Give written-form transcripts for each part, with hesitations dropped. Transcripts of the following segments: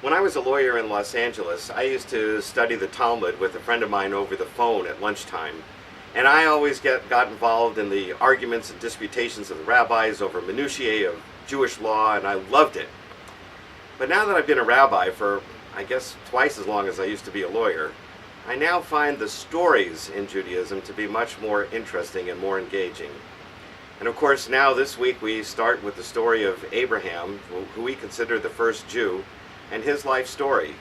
When I was a lawyer in Los Angeles, I used to study the Talmud with a friend of mine over the phone at lunchtime. And I always got involved in the arguments and disputations of the rabbis over minutiae of Jewish law, and I loved it. But now that I've been a rabbi for, I guess, twice as long as I used to be a lawyer, I now find the stories in Judaism to be much more interesting and more engaging. And of course, now this week we start with the story of Abraham, who we consider the first Jew, and his life story.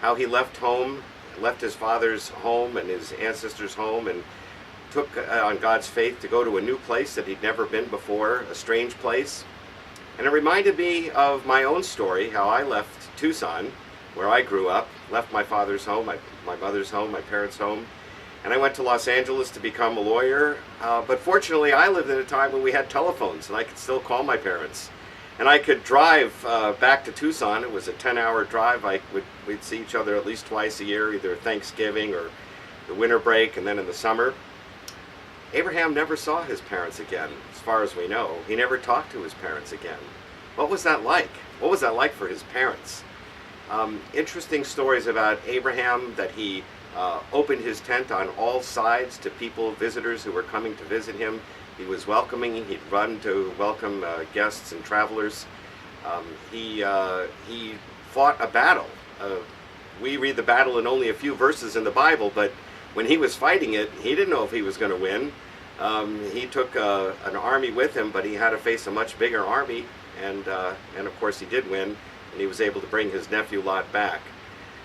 How he left home, left his father's home and his ancestors' home, and took on God's faith to go to a new place that he'd never been before, a strange place. And it reminded me of my own story, how I left Tucson, where I grew up, left my father's home, my mother's home, my parents' home, and I went to Los Angeles to become a lawyer. But fortunately, I lived in a time when we had telephones, and I could still call my parents. And I could drive back to Tucson. It was a 10-hour drive. We'd see each other at least twice a year, either Thanksgiving or the winter break, and then in the summer. Abraham never saw his parents again, as far as we know. He never talked to his parents again. What was that like? What was that like for his parents? Interesting stories about Abraham, that he opened his tent on all sides to people, visitors who were coming to visit him. He was welcoming. He'd run to welcome guests and travelers. He fought a battle. We read the battle in only a few verses in the Bible, but when he was fighting it, he didn't know if he was going to win. He took an army with him, but he had to face a much bigger army, and of course he did win, and he was able to bring his nephew Lot back.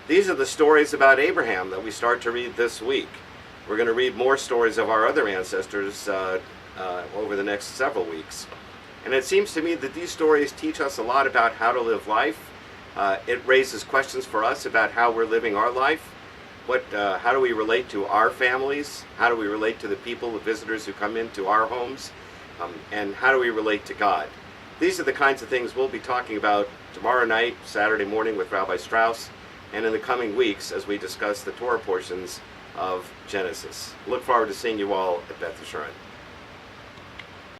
These are the stories about Abraham that we start to read this week. We're going to read more stories of our other ancestors over the next several weeks. And it seems to me that these stories teach us a lot about how to live life. It raises questions for us about how we're living our life. How do we relate to our families? How do we relate to the people, the visitors who come into our homes? And how do we relate to God? These are the kinds of things we'll be talking about tomorrow night, Saturday morning with Rabbi Strauss, and in the coming weeks as we discuss the Torah portions of Genesis. Look forward to seeing you all at Beth Yesharon.